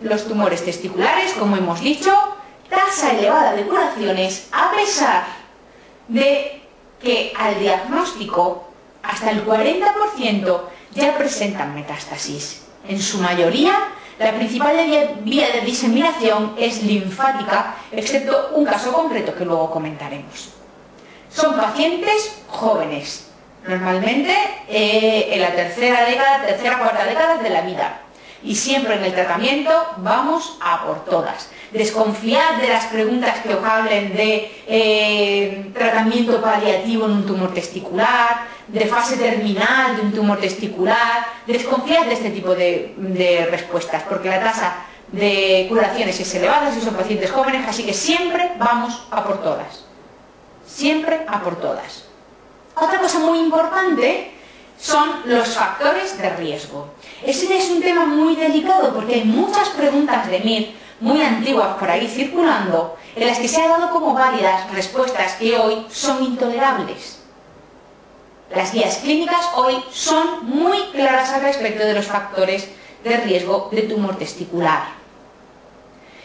los tumores testiculares, como hemos dicho, tasa elevada de curaciones, a pesar de que al diagnóstico hasta el 40% ya presentan metástasis. En su mayoría, la principal vía de diseminación es linfática, excepto un caso concreto que luego comentaremos. Son pacientes jóvenes, normalmente en la tercera, cuarta década de la vida. Y siempre en el tratamiento vamos a por todas. Desconfiad de las preguntas que os hablen de tratamiento paliativo en un tumor testicular, de fase terminal de un tumor testicular. Desconfiad de este tipo de respuestas, porque la tasa de curaciones es elevada si son pacientes jóvenes, así que siempre vamos a por todas. Siempre a por todas. Otra cosa muy importante son los factores de riesgo. Ese es un tema muy delicado porque hay muchas preguntas de MIR muy antiguas por ahí circulando en las que se han dado como válidas respuestas que hoy son intolerables. Las guías clínicas hoy son muy claras al respecto de los factores de riesgo de tumor testicular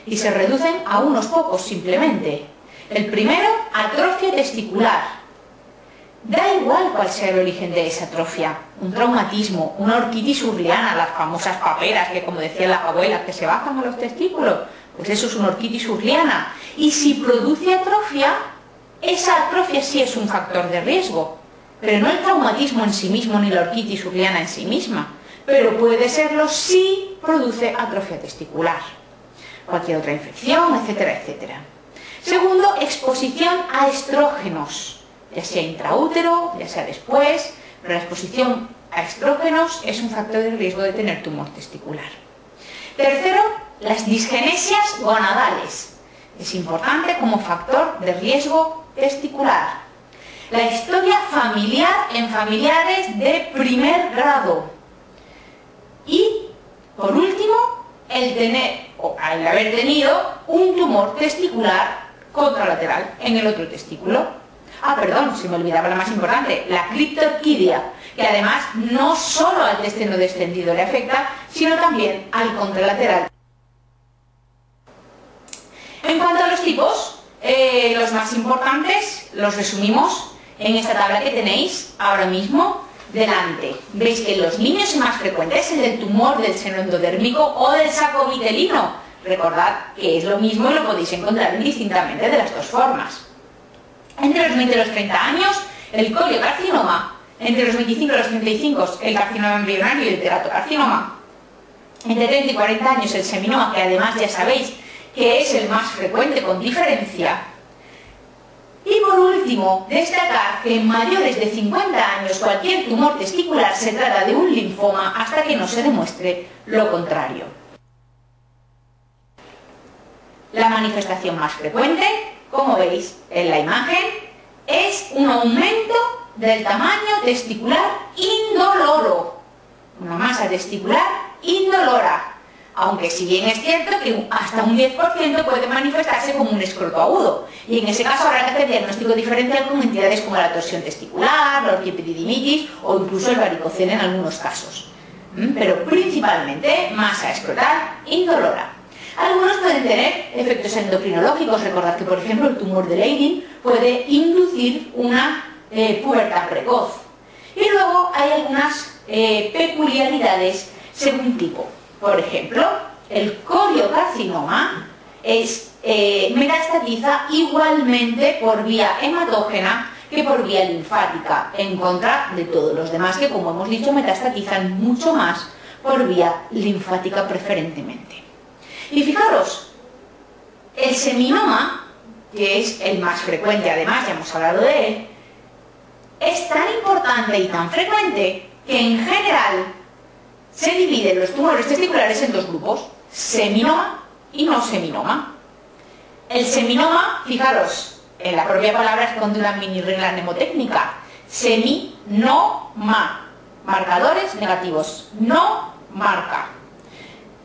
y se reducen a unos pocos simplemente. El primero, atrofia testicular. Da igual cuál sea el origen de esa atrofia, un traumatismo, una orquitis urliana, las famosas paperas que, como decían las abuelas, que se bajan a los testículos, pues eso es una orquitis urliana. Y si produce atrofia, esa atrofia sí es un factor de riesgo, pero no el traumatismo en sí mismo ni la orquitis urliana en sí misma, pero puede serlo si produce atrofia testicular, cualquier otra infección, etcétera, etcétera. Segundo, exposición a estrógenos, ya sea intraútero, ya sea después, pero la exposición a estrógenos es un factor de riesgo de tener tumor testicular. Tercero, las disgenesias gonadales. Es importante como factor de riesgo testicular. La historia familiar en familiares de primer grado. Y, por último, el haber tenido un tumor testicular contralateral en el otro testículo. Ah, perdón, se me olvidaba la más importante, la criptorquidia, que además no solo al intestino descendido le afecta, sino también al contralateral. En cuanto a los tipos, los más importantes los resumimos en esta tabla que tenéis ahora mismo delante. Veis que en los niños el más frecuente es el del tumor del seno endodérmico o del saco vitelino. Recordad que es lo mismo y lo podéis encontrar indistintamente de las dos formas. Entre los 20 y los 30 años, el coliocarcinoma. Entre los 25 y los 35, el carcinoma embrionario y el teratocarcinoma. Entre 30 y 40 años, el seminoma, que además ya sabéis que es el más frecuente con diferencia. Y por último, destacar que en mayores de 50 años cualquier tumor testicular se trata de un linfoma hasta que no se demuestre lo contrario. La manifestación más frecuente, como veis en la imagen, es un aumento del tamaño testicular indoloro, una masa testicular indolora, aunque si bien es cierto que hasta un 10% puede manifestarse como un escroto agudo, y en ese caso habrá que hacer diagnóstico diferencial con entidades como la torsión testicular, la orquiepididimitis o incluso el varicocele en algunos casos, pero principalmente masa escrotal indolora. Algunos pueden tener efectos endocrinológicos. Recordad que, por ejemplo, el tumor de Leydig puede inducir una pubertad precoz. Y luego hay algunas peculiaridades según tipo. Por ejemplo, el coliocarcinoma metastatiza igualmente por vía hematógena que por vía linfática, en contra de todos los demás que, como hemos dicho, metastatizan mucho más por vía linfática preferentemente. Y fijaros, el seminoma, que es el más frecuente, además ya hemos hablado de él, es tan importante y tan frecuente que en general se dividen los tumores testiculares en dos grupos, seminoma y no seminoma. El seminoma, fijaros, en la propia palabra esconde una mini regla mnemotécnica, seminoma, marcadores negativos, no marca.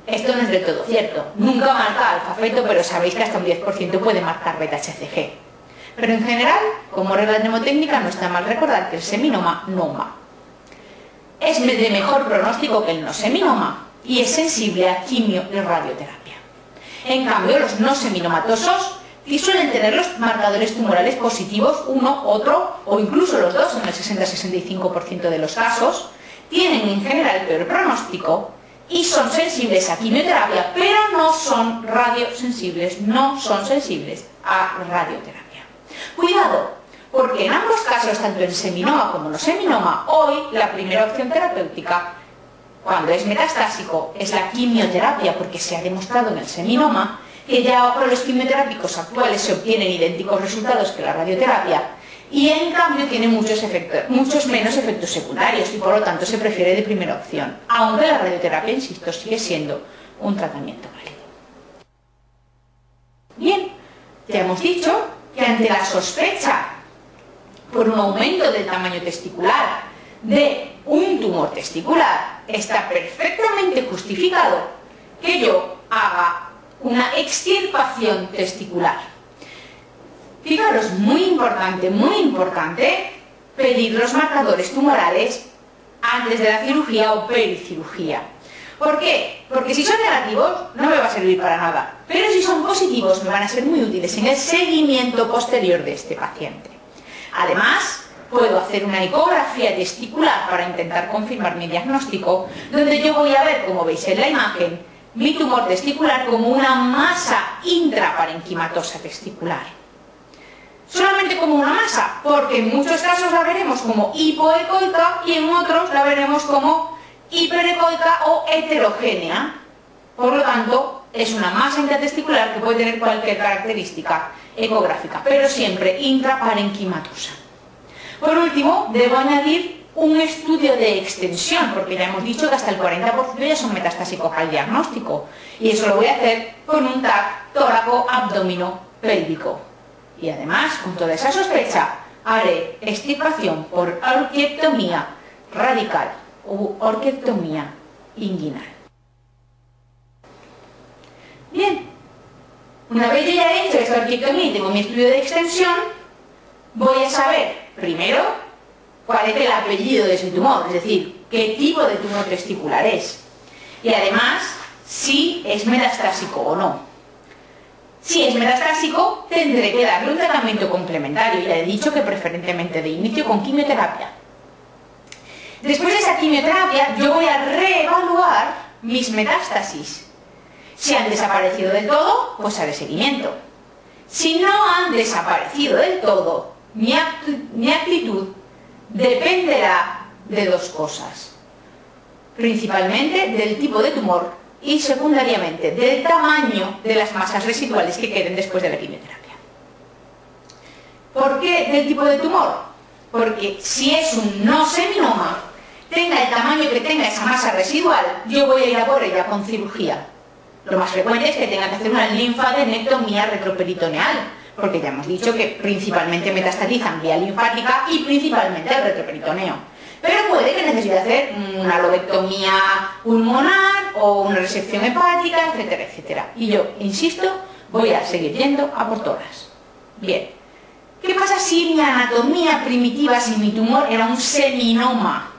Esto no es del todo cierto, nunca marca alfa-feto, pero sabéis que hasta un 10% puede marcar beta-HCG. Pero en general, como regla mnemotécnica, no está mal recordar que el seminoma no ma. Es de mejor pronóstico que el no seminoma y es sensible a quimio y radioterapia. En cambio, los no seminomatosos suelen tener los marcadores tumorales positivos, uno, otro o incluso los dos en el 60-65% de los casos, tienen en general peor pronóstico y son sensibles a quimioterapia, pero no son radiosensibles, no son sensibles a radioterapia. Cuidado, porque en ambos casos, tanto en seminoma como no seminoma, hoy la primera opción terapéutica, cuando es metastásico, es la quimioterapia, porque se ha demostrado en el seminoma que ya con los quimioterápicos actuales se obtienen idénticos resultados que la radioterapia, y en cambio tiene muchos menos efectos secundarios y por lo tanto se prefiere de primera opción, aunque la radioterapia, insisto, sigue siendo un tratamiento válido. Bien, ya hemos dicho que ante la sospecha por un aumento del tamaño testicular de un tumor testicular, está perfectamente justificado que yo haga una extirpación testicular. Fijaros, muy importante, pedir los marcadores tumorales antes de la cirugía o pericirugía. ¿Por qué? Porque si son negativos no me va a servir para nada, pero si son positivos me van a ser muy útiles en el seguimiento posterior de este paciente. Además, puedo hacer una ecografía testicular para intentar confirmar mi diagnóstico, donde yo voy a ver, como veis en la imagen, mi tumor testicular como una masa intraparenquimatosa testicular. Solamente como una masa, porque en muchos casos la veremos como hipoecoica y en otros la veremos como hiperecoica o heterogénea. Por lo tanto, es una masa intratesticular que puede tener cualquier característica ecográfica, pero siempre intraparenquimatosa. Por último, debo añadir un estudio de extensión, porque ya hemos dicho que hasta el 40% ya son metastásicos al diagnóstico, y eso lo voy a hacer con un TAC tóraco-abdomino-pélvico. Y además, con toda esa sospecha, haré extirpación por orquiectomía radical u orquiectomía inguinal. Bien, una vez yo ya he hecho esta orquiectomía y tengo mi estudio de extensión, voy a saber, primero, cuál es el apellido de ese tumor, es decir, qué tipo de tumor testicular es. Y además, si es metastásico o no. Si es metastásico, tendré que darle un tratamiento complementario. Ya he dicho que preferentemente de inicio con quimioterapia. Después de esa quimioterapia, yo voy a reevaluar mis metástasis. Si han desaparecido del todo, pues haré seguimiento. Si no han desaparecido del todo, mi actitud dependerá de dos cosas. Principalmente del tipo de tumor y secundariamente del tamaño de las masas residuales que queden después de la quimioterapia. ¿Por qué del tipo de tumor? Porque si es un no seminoma, tenga el tamaño que tenga esa masa residual, yo voy a ir a por ella con cirugía. Lo más frecuente es que tenga que hacer una linfadenectomía retroperitoneal, porque ya hemos dicho que principalmente metastatizan vía linfática y principalmente el retroperitoneo. Pero puede que necesite hacer una lobectomía pulmonar o una resección hepática, etcétera, etcétera. Y yo, insisto, voy a seguir yendo a por todas. Bien, ¿qué pasa si mi anatomía primitiva, si mi tumor era un seminoma?